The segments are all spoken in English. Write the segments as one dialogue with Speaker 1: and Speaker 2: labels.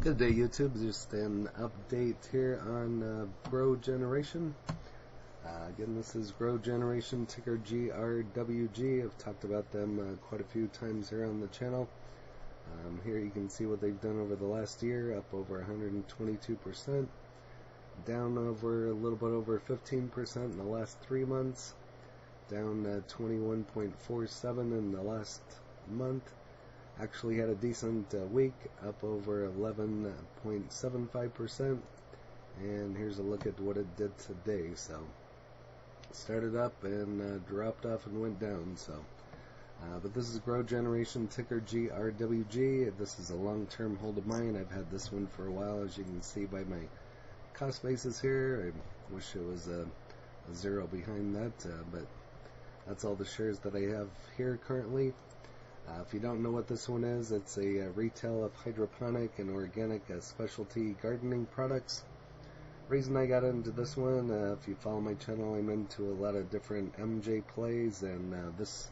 Speaker 1: Good day, YouTube. Just an update here on GrowGeneration. Again, this is GrowGeneration, ticker GRWG. I've talked about them quite a few times here on the channel. Here you can see what they've done over the last year, up over 122%, down over a little bit over 15% in the last 3 months, down 21.47 in the last month. Actually had a decent week, up over 11.75%, and here's a look at what it did today. So it started up and dropped off and went down. So but this is GrowGeneration, ticker GRWG. This is a long-term hold of mine. I've had this one for a while, as you can see by my cost basis here. I wish it was a zero behind that, but that's all the shares that I have here currently. If you don't know what this one is, it's a retail of hydroponic and organic specialty gardening products. Reason I got into this one, if you follow my channel, I'm into a lot of different MJ plays, and this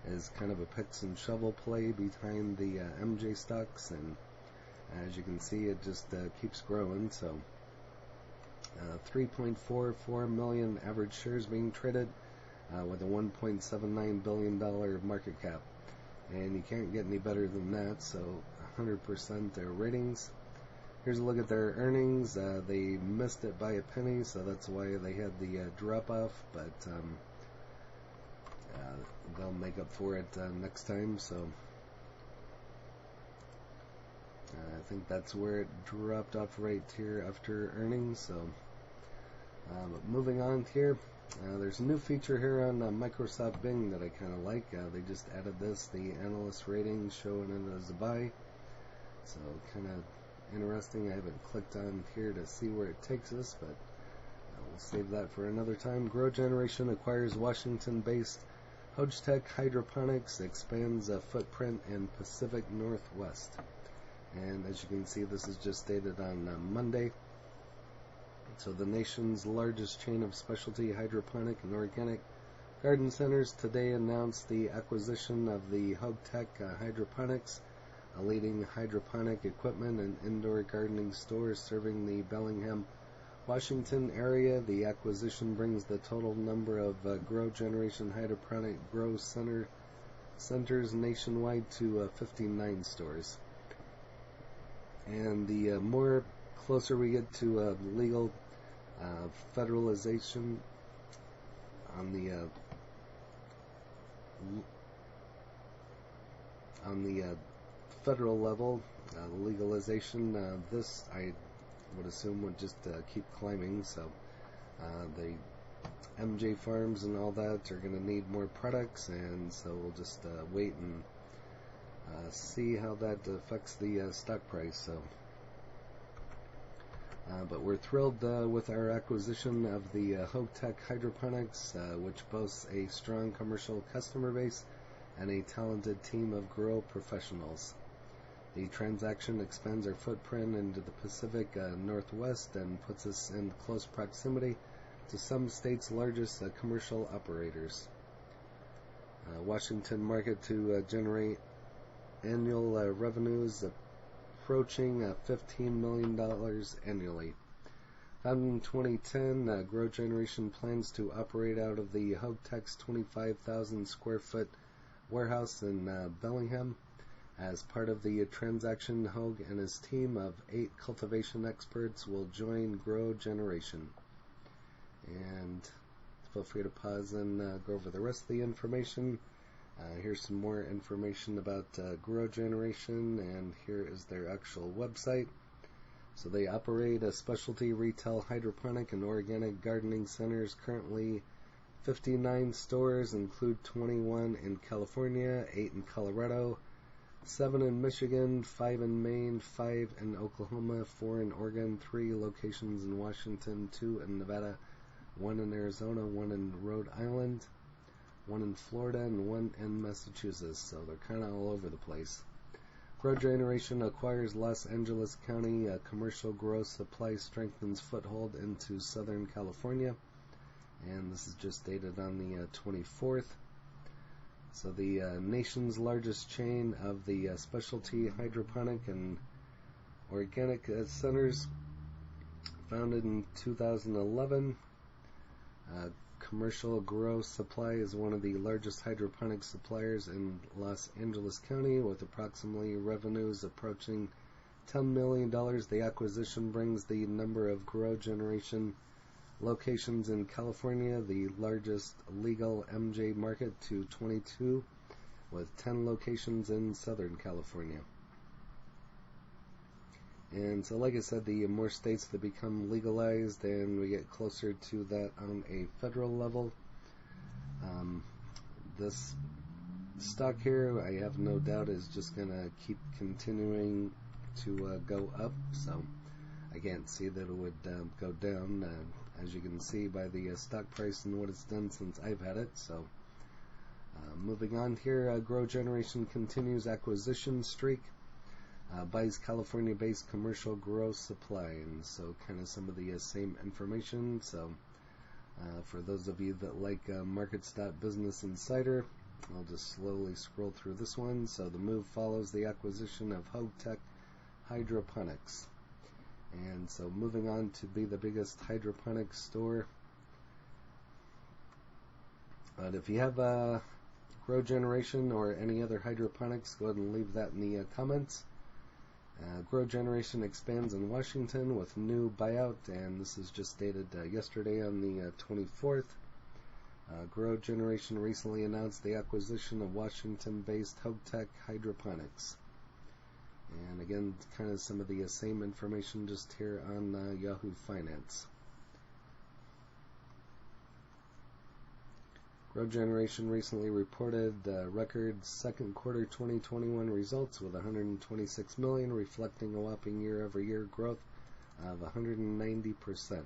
Speaker 1: is kind of a picks and shovel play behind the MJ stocks, and as you can see, it just keeps growing. So 3.44 million average shares being traded with a $1.79 billion market cap. And you can't get any better than that, so 100% their ratings. Here's a look at their earnings. They missed it by a penny, so that's why they had the drop-off, but they'll make up for it next time. So I think that's where it dropped off right here after earnings. So but moving on here. There's a new feature here on Microsoft Bing that I kind of like. They just added this, the analyst rating, showing it as a buy. So kind of interesting. I haven't clicked on here to see where it takes us, but we'll save that for another time. GrowGeneration acquires Washington-based Hogtech Hydroponics, expands a footprint in Pacific Northwest. And as you can see, this is just dated on Monday. So the nation's largest chain of specialty hydroponic and organic garden centers today announced the acquisition of the Hogtech Hydroponics, a leading hydroponic equipment and indoor gardening store serving the Bellingham, Washington area. The acquisition brings the total number of GrowGeneration hydroponic grow centers nationwide to 59 stores. And the more closer we get to legal federalization on the federal level, legalization, this I would assume would just keep climbing. So the MJ farms and all that are going to need more products, and so we'll just wait and see how that affects the stock price. So but we're thrilled with our acquisition of the Hogtech Hydroponics, which boasts a strong commercial customer base and a talented team of grow professionals. The transaction expands our footprint into the Pacific Northwest and puts us in close proximity to some states' largest commercial operators. Washington market to generate annual revenues approaching $15 million annually. Founded in 2010, GrowGeneration plans to operate out of the Hogtech's 25,000 square foot warehouse in Bellingham. As part of the transaction, Hogue and his team of 8 cultivation experts will join GrowGeneration. And feel free to pause and go over the rest of the information. Here's some more information about GrowGeneration, and here is their actual website. So they operate a specialty retail hydroponic and organic gardening centers. Currently 59 stores, include 21 in California, 8 in Colorado, 7 in Michigan, 5 in Maine, 5 in Oklahoma, 4 in Oregon, 3 locations in Washington, 2 in Nevada, 1 in Arizona, 1 in Rhode Island, 1 in Florida, and 1 in Massachusetts. So they're kind of all over the place. GrowGeneration acquires Los Angeles County commercial grow supply, strengthens foothold into Southern California. And this is just dated on the 24th. So the nation's largest chain of the specialty hydroponic and Organic Centers, founded in 2011. Commercial Grow Supply is one of the largest hydroponic suppliers in Los Angeles County, with approximately revenues approaching $10 million. The acquisition brings the number of GrowGeneration locations in California, the largest legal MJ market, to 22, with 10 locations in Southern California. And so, like I said, the more states that become legalized, and we get closer to that on a federal level. This stock here, I have no doubt, is just going to keep continuing to go up. So I can't see that it would go down, as you can see by the stock price and what it's done since I've had it. So moving on here, GrowGeneration continues acquisition streak. Buys California-based Commercial Grow Supply, and so kind of some of the same information. So for those of you that like Markets.Business Insider, I'll just slowly scroll through this one. So the move follows the acquisition of Hogtech Hydroponics, and so moving on to be the biggest hydroponics store. But if you have GrowGeneration or any other hydroponics, go ahead and leave that in the comments. GrowGeneration expands in Washington with new buyout, and this is just dated yesterday on the 24th. GrowGeneration recently announced the acquisition of Washington-based Hogtech Hydroponics. And again, kind of some of the same information just here on Yahoo Finance. GrowGeneration recently reported record second quarter 2021 results with $126 million, reflecting a whopping year-over-year growth of 190%.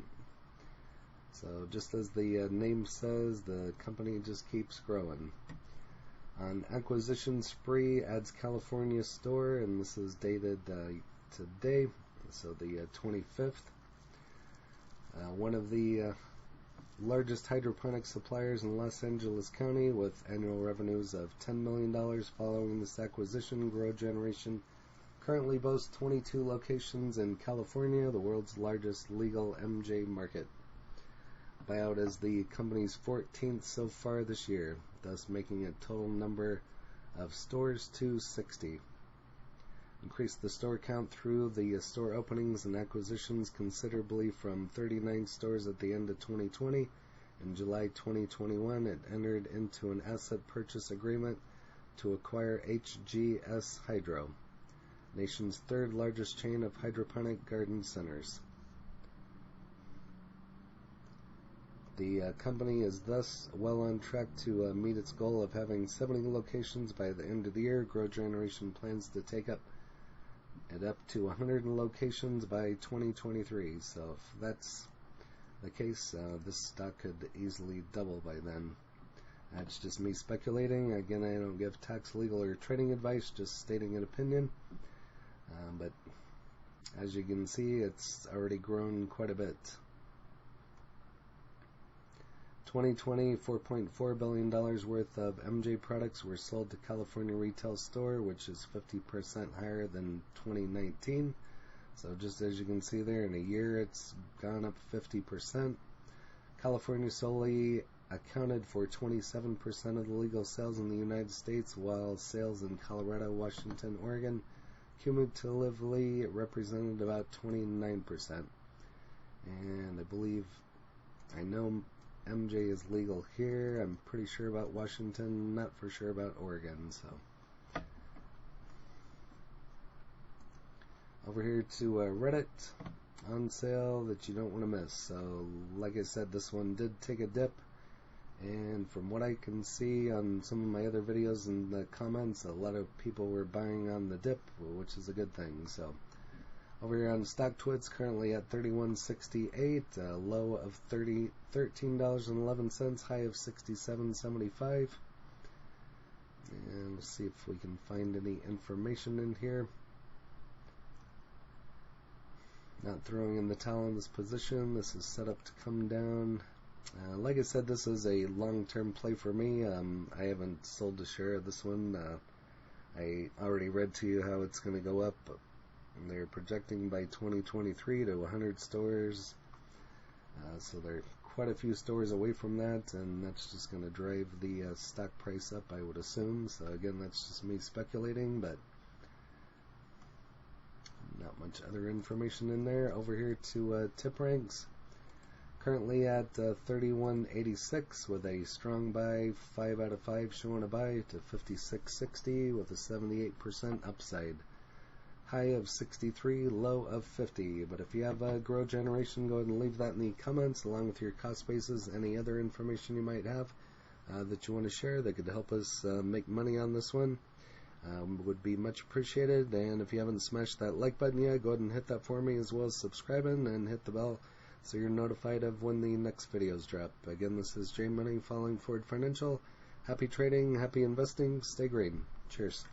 Speaker 1: So just as the name says, the company just keeps growing. On acquisition spree, adds California store, and this is dated today, so the 25th. One of the largest hydroponic suppliers in Los Angeles County, with annual revenues of $10 million. Following this acquisition, GrowGeneration currently boasts 22 locations in California, the world's largest legal MJ market. Buyout is the company's 14th so far this year, thus making a total number of stores to 60. Increased the store count through the store openings and acquisitions considerably from 39 stores at the end of 2020. In July 2021, it entered into an asset purchase agreement to acquire HGS Hydro, nation's third largest chain of hydroponic garden centers. The company is thus well on track to meet its goal of having 70 locations by the end of the year. GrowGeneration plans to take up to 100 locations by 2023. So if that's the case, this stock could easily double by then. That's just me speculating. Again, I don't give tax, legal, or trading advice, just stating an opinion. But as you can see, it's already grown quite a bit. 2020, $4.4 billion worth of MJ products were sold to California retail store, which is 50% higher than 2019. So just as you can see there, in a year it's gone up 50%. California solely accounted for 27% of the legal sales in the United States, while sales in Colorado, Washington, Oregon cumulatively represented about 29%. And I know MJ is legal here. I'm pretty sure about Washington, not for sure about Oregon. So over here to Reddit, on sale that you don't want to miss. So like I said, this one did take a dip, and from what I can see on some of my other videos in the comments, a lot of people were buying on the dip, which is a good thing. So over here on StockTwits, currently at $31.68, low of $13.11, high of $67.75. And let's see if we can find any information in here. Not throwing in the towel in this position. This is set up to come down. Like I said, this is a long-term play for me. I haven't sold a share of this one. I already read to you how it's going to go up And they're projecting by 2023 to 100 stores. So they're quite a few stores away from that, and that's just going to drive the stock price up, I would assume. So again, that's just me speculating, but not much other information in there. Over here to tip ranks. Currently at 31.86 with a strong buy, 5 out of 5 showing a buy, to 56.60 with a 78% upside. High of 63, low of 50. But if you have a GrowGeneration, go ahead and leave that in the comments along with your cost basis, any other information you might have that you want to share that could help us make money on this one. Would be much appreciated. And if you haven't smashed that like button yet, go ahead and hit that for me, as well as subscribing and hit the bell so you're notified of when the next videos drop. Again, this is J Money, Falling Forward Financial. Happy trading, happy investing, stay green. Cheers.